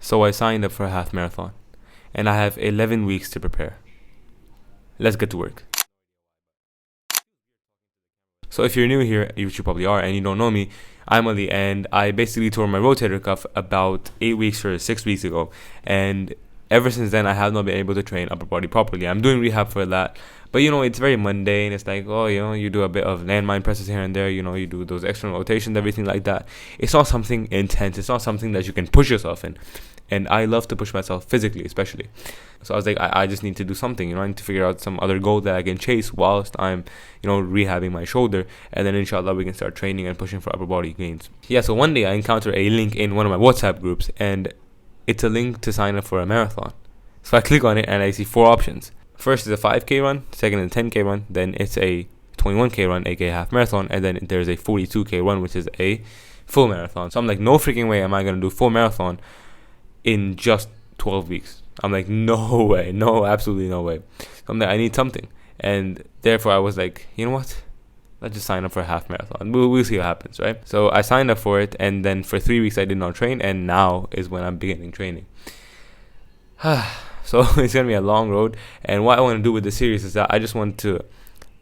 So I signed up for a half marathon, and I have 11 weeks to prepare. Let's get to work. So if you're new here, which you probably are, and you don't know me, I'm Ali, and I basically tore my rotator cuff about 8 weeks or 6 weeks ago, and ever since then I have not been able to train upper body properly. I'm doing rehab for that, but it's very mundane. It's like, oh, you do a bit of landmine presses here and there, you do those external rotations, everything like that. It's not something intense. It's not something that you can push yourself in, and I love to push myself physically, especially. So I was like, I just need to do something. I need to figure out some other goal that I can chase whilst I'm, rehabbing my shoulder, and then inshallah we can start training and pushing for upper body gains. Yeah. So one day I encountered a link in one of my WhatsApp groups, and it's a link to sign up for a marathon. So I click on it and I see 4 options. First is a 5K run, second is a 10K run, then it's a 21K run, aka half marathon, and then there's a 42K run, which is a full marathon. So I'm like, no freaking way am I going to do full marathon in just 12 weeks. I'm like, no way, no, absolutely no way. So I'm like, I need something. And therefore I was like, you know what? Let's just sign up for a half marathon. We'll see what happens, right? So I signed up for it, and then for 3 weeks I did not train, and now is when I'm beginning training. So it's going to be a long road, and what I want to do with this series is that I just want to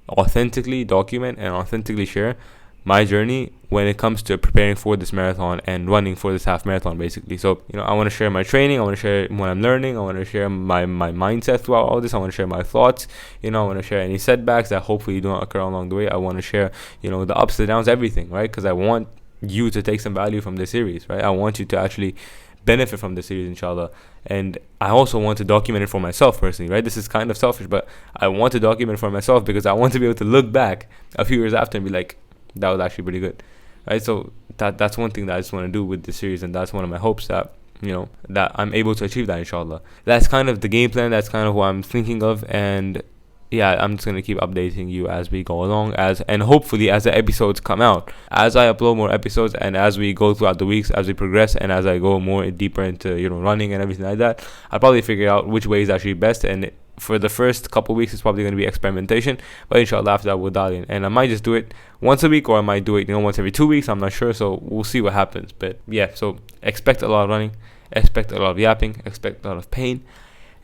authentically document and authentically share my journey when it comes to preparing for this marathon and running for this half marathon, basically. So, I want to share my training, I want to share what I'm learning, I want to share my mindset throughout all this, I want to share my thoughts, I want to share any setbacks that hopefully do not occur along the way. I want to share, the ups, the downs, everything, right? Because I want you to take some value from this series, right? I want you to actually benefit from this series, inshallah. And I also want to document it for myself personally, right? This is kind of selfish, but I want to document it for myself because I want to be able to look back a few years after and be like, that was actually pretty good, right? So that's one thing that I just want to do with this series, and that's one of my hopes that that I'm able to achieve that, inshallah. That's kind of the game plan. That's kind of what I'm thinking of, and yeah, I'm just gonna keep updating you as we go along, and hopefully as the episodes come out, as I upload more episodes, and as we go throughout the weeks, as we progress, and as I go more deeper into running and everything like that, I'll probably figure out which way is actually best. And for the first couple weeks, it's probably going to be experimentation, but inshallah after that we'll dial in, and I might just do it once a week, or I might do it once every 2 weeks. I'm not sure, so we'll see what happens. But yeah, so expect a lot of running, expect a lot of yapping, expect a lot of pain,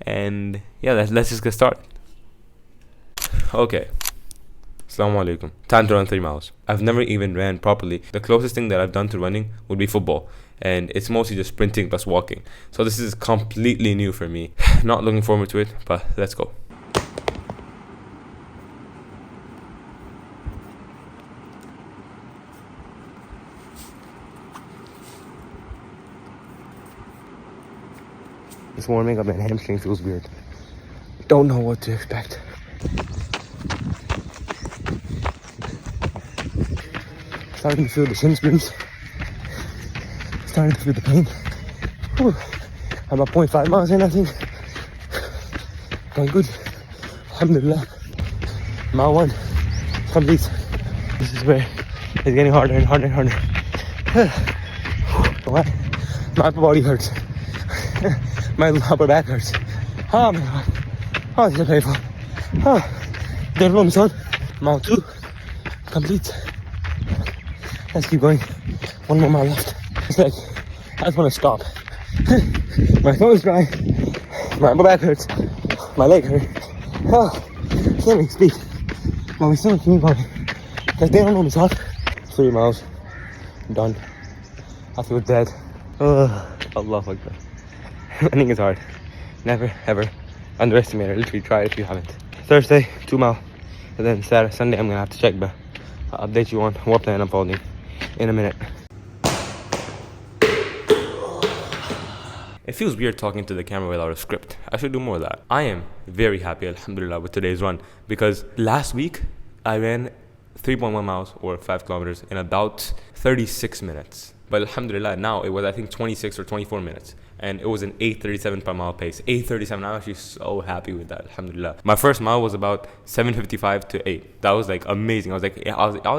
and yeah, let's just get started. Okay, Assalamu alaikum. Time to run 3 miles. I've never even ran properly. The closest thing that I've done to running would be football, and it's mostly just sprinting plus walking. So this is completely new for me. Not looking forward to it, but let's go. This warming up my hamstring feels weird. Don't know what to expect. Starting to feel the shin splints. Starting to feel the pain. Whew. I'm about 0.5 miles in, I think. Going good. Alhamdulillah. Mile 1 complete. This is where it's getting harder and harder and harder. My upper body hurts. My upper back hurts. Oh my god. Oh, this is painful. Oh, there's no son. Mile 2 complete. Let's keep going. 1 more mile left. It's like I just want to stop. My throat is dry. My upper back hurts. My leg hurts. Oh, can't even speak. But we still keep going because they don't know me talk. 3 miles. Done. I feel dead. Allah Akbar. Running is hard. Never ever underestimate it. Literally try it if you haven't. Thursday, 2 mile. And then Saturday, Sunday, I'm gonna have to check, but I'll update you on what plan I'm following in a minute. It feels weird talking to the camera without a script. I should do more of that. I am very happy, alhamdulillah, with today's run, because last week I ran 3.1 miles or 5 kilometers in about 36 minutes. But alhamdulillah, now it was I think 26 or 24 minutes. And it was an 8:37 per mile pace. 8:37, I'm actually so happy with that, alhamdulillah. My first mile was about 7:55 to 8. That was like amazing. I was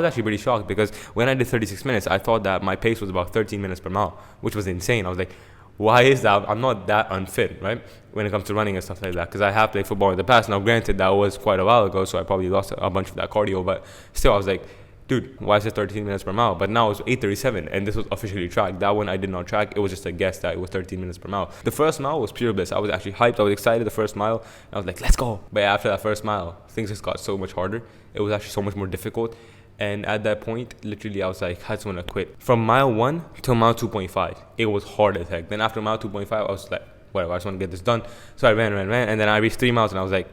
actually pretty shocked, because when I did 36 minutes, I thought that my pace was about 13 minutes per mile, which was insane. I was like, why is that? I'm not that unfit, right? When it comes to running and stuff like that, because I have played football in the past. Now, granted, that was quite a while ago, so I probably lost a bunch of that cardio, but still, I was like, dude, why is it 13 minutes per mile? But now it's 8:37, and this was officially tracked. That one I did not track. It was just a guess that it was 13 minutes per mile. The first mile was pure bliss. I was actually hyped. I was excited the first mile. I was like, let's go. But after that first mile, things just got so much harder. It was actually so much more difficult. And at that point, literally, I was like, I just want to quit. From mile 1 to mile 2.5, it was hard as heck. Then after mile 2.5, I was like, whatever, I just want to get this done. So I ran. And then I reached 3 miles, and I was like,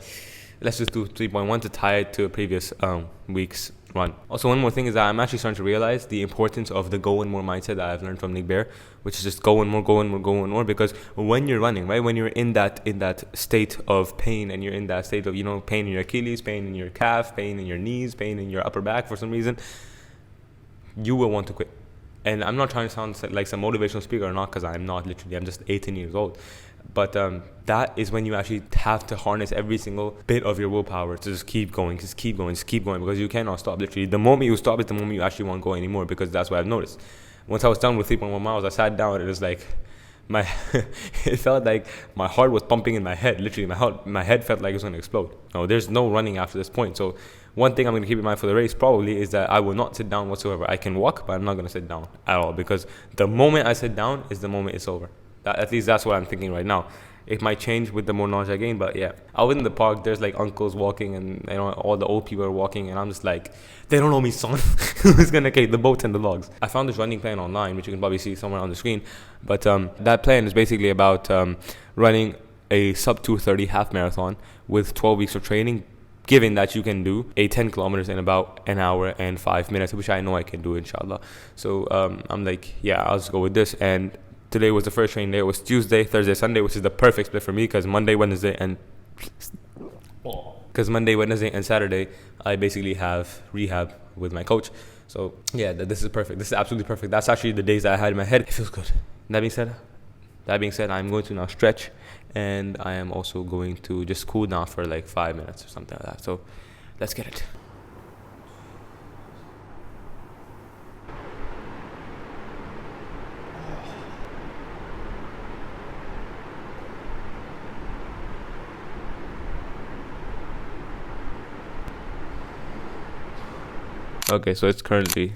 let's just do 3.1 to tie it to a previous week's run. Also, one more thing is that I'm actually starting to realize the importance of the go and more mindset that I've learned from Nick Bear, which is just go and more. Because when you're running, right, when you're in that state of pain, and you're in that state of, pain in your Achilles, pain in your calf, pain in your knees, pain in your upper back for some reason, you will want to quit. And I'm not trying to sound like some motivational speaker or not, because I'm not. Literally, I'm just 18 years old. But that is when you actually have to harness every single bit of your willpower to just keep going, because you cannot stop. Literally, the moment you stop is the moment you actually won't go anymore, because that's what I've noticed. Once I was done with 3.1 miles, I sat down, and it was like, it felt like my heart was pumping in my head. Literally, my head felt like it was going to explode. No, there's no running after this point. So one thing I'm going to keep in mind for the race probably is that I will not sit down whatsoever. I can walk, but I'm not going to sit down at all, because the moment I sit down is the moment it's over. At least that's what I'm thinking right now. It might change with the more knowledge I gain, but yeah. Out in the park, there's like uncles walking, and all the old people are walking, and I'm just like, they don't know me, son. Who's gonna carry the boats and the logs? I found this running plan online, which you can probably see somewhere on the screen. But that plan is basically about running a sub 2:30 half marathon with 12 weeks of training, given that you can do a 10 kilometers in about an hour and 5 minutes, which I know I can do, inshallah. So I'm like, yeah, I'll just go with this. And today was the first training day. It was Tuesday, Thursday, Sunday, which is the perfect split for me, because Monday, Wednesday, and Saturday, I basically have rehab with my coach. So yeah, this is perfect. This is absolutely perfect. That's actually the days that I had in my head. It feels good. That being said, I'm going to now stretch, and I am also going to just cool down for like 5 minutes or something like that. So let's get it. Okay, so it's currently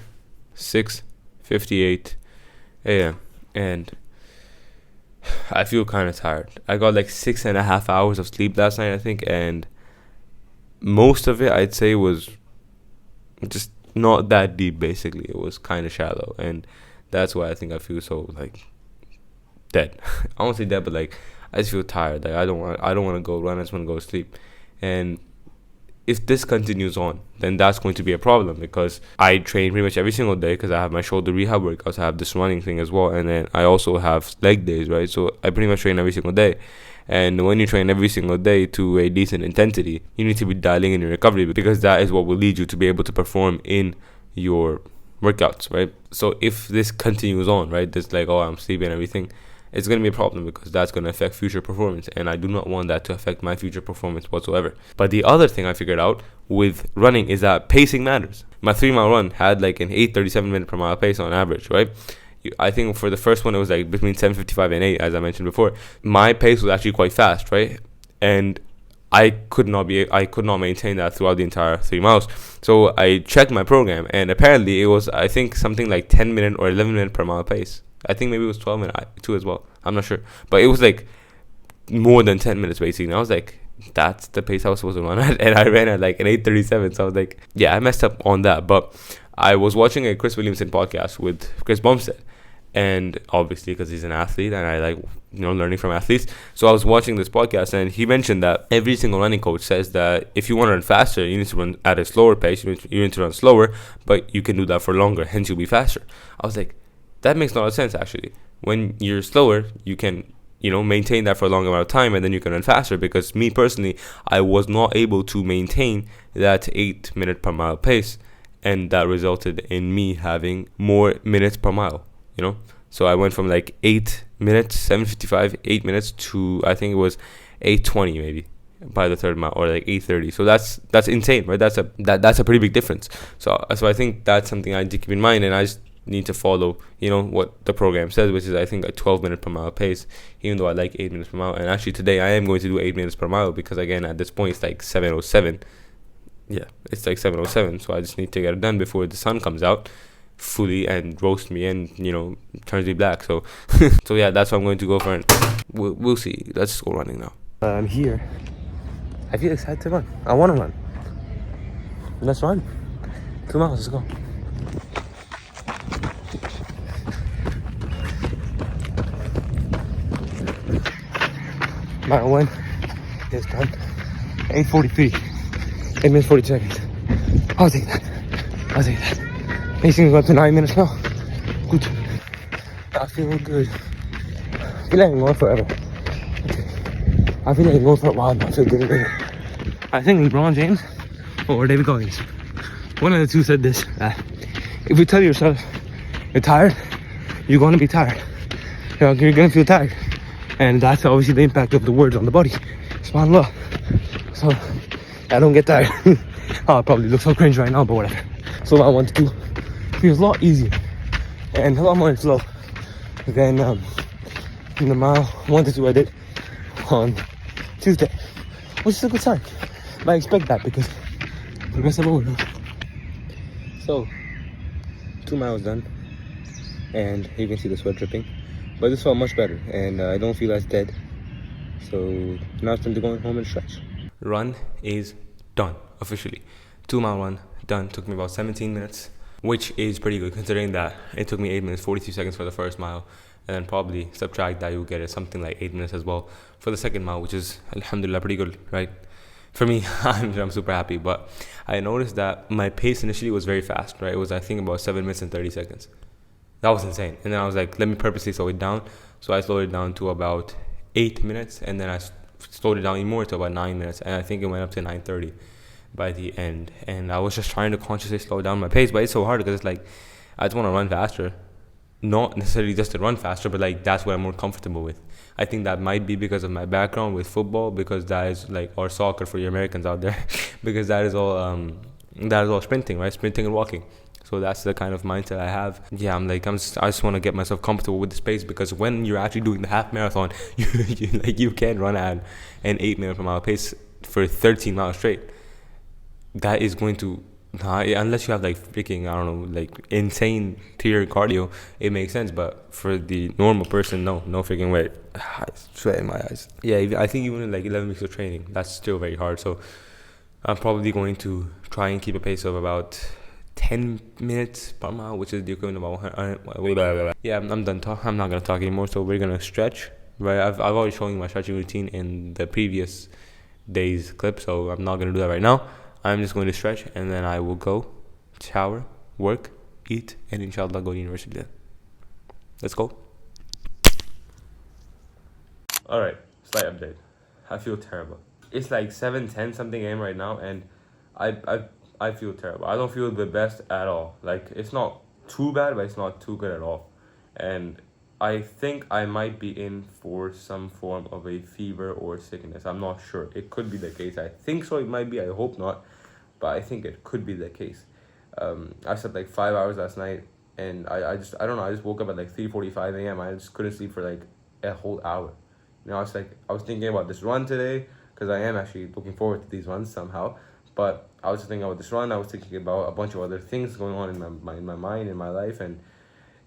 6:58 a.m. and I feel kind of tired. I got like 6.5 hours of sleep last night, I think, and most of it, I'd say, was just not that deep. Basically, it was kind of shallow, and that's why I think I feel so like dead. I won't say dead, but like I just feel tired. Like I don't want to go run. I just want to go to sleep, and if this continues on, then that's going to be a problem, because I train pretty much every single day, because I have my shoulder rehab workouts, I have this running thing as well, and then I also have leg days, right? So I pretty much train every single day. And when you train every single day to a decent intensity, you need to be dialing in your recovery, because that is what will lead you to be able to perform in your workouts, right? So if this continues on, right, this like, oh, I'm sleeping and everything, it's going to be a problem, because that's going to affect future performance, and I do not want that to affect my future performance whatsoever. But the other thing I figured out with running is that pacing matters. My 3-mile run had like an 8:37 minute per mile pace on average, right? I think for the first one, it was like between 7:55 and 8, as I mentioned before. My pace was actually quite fast, right? And I could not maintain that throughout the entire 3 miles. So I checked my program, and apparently it was, I think, something like 10 minute or 11 minute per mile pace. I think maybe it was 12 minutes too as well. I'm not sure. But it was like more than 10 minutes basically. And I was like, that's the pace I was supposed to run at. And I ran at like an 8:37. So I was like, yeah, I messed up on that. But I was watching a Chris Williamson podcast with Chris Bumstead. And obviously, because he's an athlete and I like, learning from athletes. So I was watching this podcast, and he mentioned that every single running coach says that if you want to run faster, you need to run at a slower pace. You need to run slower, but you can do that for longer. Hence, you'll be faster. I was like, that makes a lot of sense, actually. When you're slower, you can, maintain that for a long amount of time, and then you can run faster. Because me personally, I was not able to maintain that 8 minute per mile pace, and that resulted in me having more minutes per mile, So I went from like 8 minutes, 7:55, 8 minutes to, I think it was 8:20 maybe by the third mile, or like 8:30. So that's insane, right? That's a pretty big difference. So I think that's something I need to keep in mind, and I just need to follow, what the program says, which is, I think, a 12 minute per mile pace, even though I like 8 minutes per mile. And actually today I am going to do 8 minutes per mile, because again, at this point it's like 7:07. yeah, it's like 7:07, so I just need to get it done before the sun comes out fully and roast me and turns me black. So so yeah, that's what I'm going to go for. And we'll see. Let's just go running now. I'm here. I feel excited to run. I want to run. Let's run. 2 miles. Let's go. Mile 1 is done. 8:43. 8 minutes 40 seconds. I'll take that. Pacing is up to 9 minutes now. Good. I feel good. I feel like I'm going forever. Okay. I feel like I'm going for a while, but I feel good. I think LeBron James or David Goggins, one of the two said this. If you tell yourself you're tired, you're going to be tired. You're going to feel tired. And that's obviously the impact of the words on the body. SubhanAllah. So I don't get tired. I probably look so cringe right now, but whatever. So mile 1 to 2 feels a lot easier and a lot more slow than the mile 1 to 2 I did on Tuesday, which is a good sign. But I expect that because progressive overload. So 2 miles done, and you can see the sweat dripping, but this felt much better, and I don't feel as dead. So now it's time to go home and stretch. Run is done officially. 2 mile run done. Took me about 17 minutes, which is pretty good considering that it took me 8 minutes 42 seconds for the first mile, and then probably subtract that, you'll get it something like 8 minutes as well for the second mile, which is alhamdulillah pretty good, right? For me, I'm super happy. But I noticed that my pace initially was very fast, right? It was, I think, about 7 minutes and 30 seconds. That was insane. And then I was like, let me purposely slow it down. So I slowed it down to about 8 minutes, and then I slowed it down even more to about 9 minutes, and I think it went up to 9:30 by the end. And I was just trying to consciously slow down my pace, but it's so hard because it's like I just want to run faster, not necessarily just to run faster, but like that's what I'm more comfortable with. I think that might be because of my background with football, because that is like, or soccer for you Americans out there, because that is all sprinting, right? Sprinting and walking. So that's the kind of mindset I have. Yeah, I just want to get myself comfortable with the space, because when you're actually doing the half marathon, you can't run at an 8 minute per mile pace for 13 miles straight. That is going to, unless you have like freaking, I don't know, like insane tier cardio, it makes sense. But for the normal person, no freaking way. I sweat in my eyes. Yeah, I think even in like 11 weeks of training, that's still very hard. So I'm probably going to try and keep a pace of about 10 minutes per mile, which is the equivalent of about yeah, I'm done talking. I'm not going to talk anymore. So we're going to stretch, right? I've already shown you my stretching routine in the previous day's clip, so I'm not going to do that right now. I'm just going to stretch, and then I will go shower, work, eat, and inshallah go to university then. Let's go. Alright, slight update. I feel terrible. It's like 7:10 something a.m. right now, and I feel terrible. I don't feel the best at all. Like, it's not too bad, but it's not too good at all. And I think I might be in for some form of a fever or sickness. I'm not sure. It could be the case. I think so. It might be. I hope not. But I think it could be the case. I slept like 5 hours last night, and I don't know. I just woke up at like 3:45 a.m. I just couldn't sleep for like a whole hour. I was thinking about this run today, because I am actually looking forward to these runs somehow. But I was just thinking about this run. I was thinking about a bunch of other things going on in my mind, in my life, and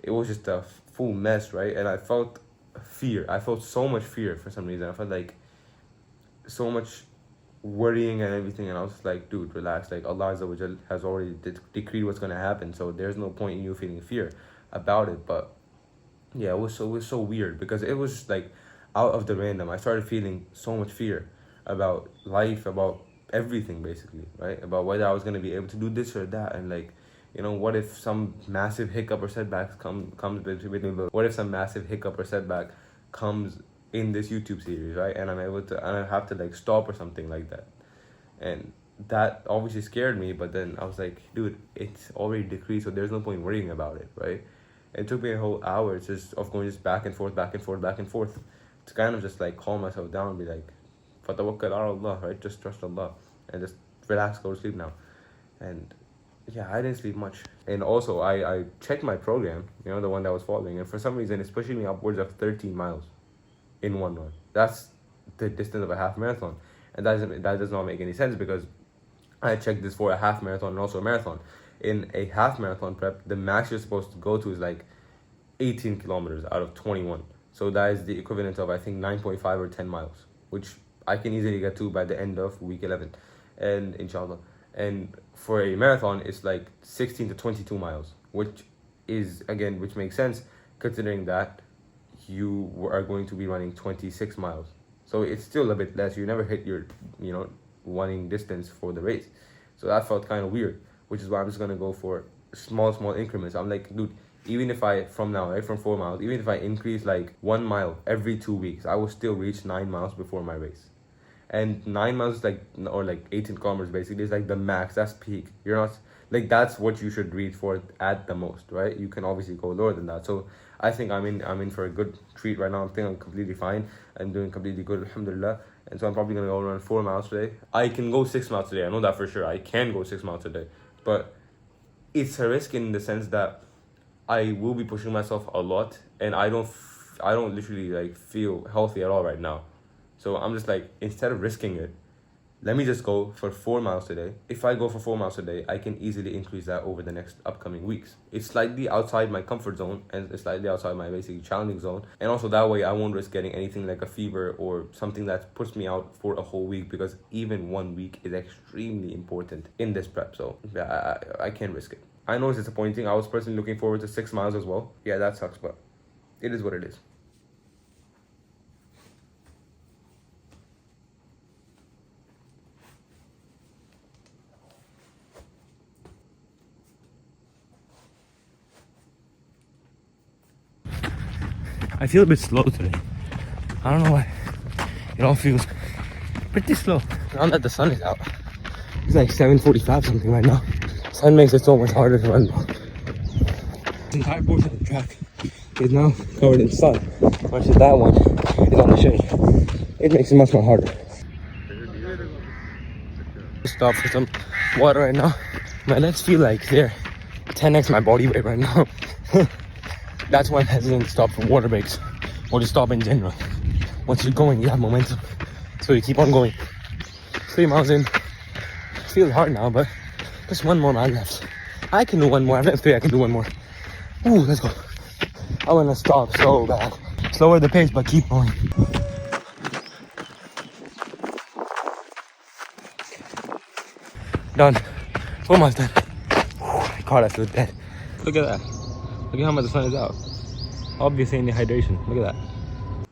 it was just a full mess, right? And I felt fear. I felt so much fear for some reason. I felt like so much worrying and everything, and I was like, dude, relax. Like, Allah Azza wa Jal has already decreed what's gonna happen, so there's no point in you feeling fear about it. But yeah, it was so weird, because it was just like out of the random. I started feeling so much fear about life, about everything basically, right? About whether I was gonna be able to do this or that, and like, what if some massive hiccup or setback comes between. What if some massive hiccup or setback comes in this YouTube series, right? And I have to like stop or something like that. And that obviously scared me, but then I was like, dude, it's already decreased, so there's no point worrying about it, right? It took me a whole hour just of going just back and forth to kind of just like calm myself down and be like, fatawakkal ala Allah, right? Just trust Allah and just relax, go to sleep now. And yeah, I didn't sleep much. And also I checked my program, the one that I was following, and for some reason it's pushing me upwards of 13 miles in one run. That's the distance of a half marathon. And that does not make any sense, because I checked this for a half marathon and also a marathon. In a half marathon prep, the max you're supposed to go to is like 18 kilometers out of 21. So that is the equivalent of, I think, 9.5 or 10 miles, which I can easily get to by the end of week 11, and inshallah. And for a marathon, it's like 16 to 22 miles, which is, again, which makes sense considering that you are going to be running 26 miles. So it's still a bit less. You never hit your, running distance for the race. So that felt kind of weird, which is why I'm just going to go for small increments. I'm like, dude, even if I, from now, right, from 4 miles, even if I increase like 1 mile every 2 weeks, I will still reach 9 miles before my race. And 9 miles is like, or like 18 kilometers basically, is like the max. That's peak. You're not, like, that's what you should reach for at the most, right? You can obviously go lower than that. So I think I'm in for a good treat right now. I think I'm completely fine. I'm doing completely good, alhamdulillah. And so I'm probably gonna go around 4 miles today. I can go 6 miles today. I know that for sure. I can go 6 miles today, but it's a risk in the sense that I will be pushing myself a lot, and I don't literally like feel healthy at all right now. So I'm just like, instead of risking it, let me just go for 4 miles today. If I go for 4 miles today, I can easily increase that over the next upcoming weeks. It's slightly outside my comfort zone, and it's slightly outside my basically challenging zone. And also that way I won't risk getting anything like a fever or something that puts me out for a whole week, because even 1 week is extremely important in this prep. So yeah, I can't risk it. I know it's disappointing. I was personally looking forward to 6 miles as well. Yeah, that sucks, but it is what it is. I feel a bit slow today. I don't know why. It all feels pretty slow. Now that the sun is out, it's like 7:45 something right now. Sun makes it so much harder to run. The entire portion of the track is now covered in sun, versus that one is on the shade. It makes it much more harder. Stop for some water right now. My legs feel like they're 10x my body weight right now. That's why I'm hesitant to stop for water breaks, or to stop in general. Once you're going, you have momentum, so you keep on going. 3 miles in, it feels hard now, but just 1 more mile left. I can do 1 more. I've done 3, I can do 1 more. Ooh, let's go. I want to stop so bad. Slower the pace, but keep going. Done. 4 miles done. God, I feel dead. Look at that. Look at how much the sun is out. Obviously in dehydration. Look at that.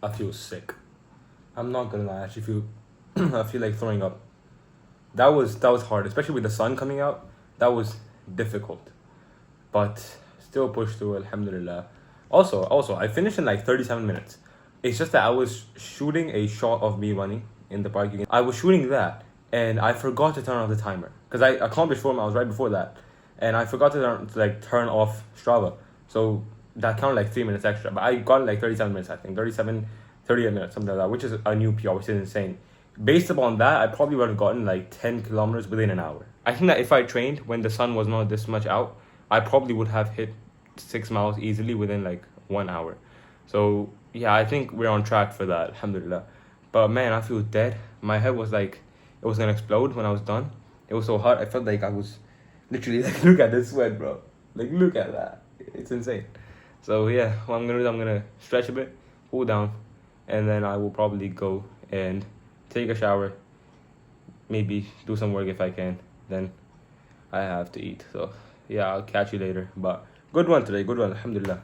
I feel sick. I'm not gonna lie. I actually feel I feel like throwing up. That was hard, especially with the sun coming out. That was difficult, but still pushed through, alhamdulillah. Also, I finished in like 37 minutes. It's just that I was shooting a shot of me running in the park. I was shooting that, and I forgot to turn off the timer, because I accomplished 4 miles right before that, and I forgot to turn off Strava. So that counted like 3 minutes extra, but I got like 37 minutes, I think 38 minutes, something like that, which is a new PR, which is insane. Based upon that, I probably would have gotten like 10 kilometers within an hour. I think that if I trained when the sun was not this much out, I probably would have hit 6 miles easily within like 1 hour. So yeah, I think we're on track for that, alhamdulillah. But man, I feel dead. My head was like, it was gonna explode when I was done. It was so hot, I felt like I was literally like, look at this sweat, bro. Like, look at that. It's insane. So yeah, what I'm gonna do, I'm gonna stretch a bit, cool down, and then I will probably go and take a shower, maybe do some work if I can. Then I have to eat. So yeah, I'll catch you later. But good one today, good one, alhamdulillah.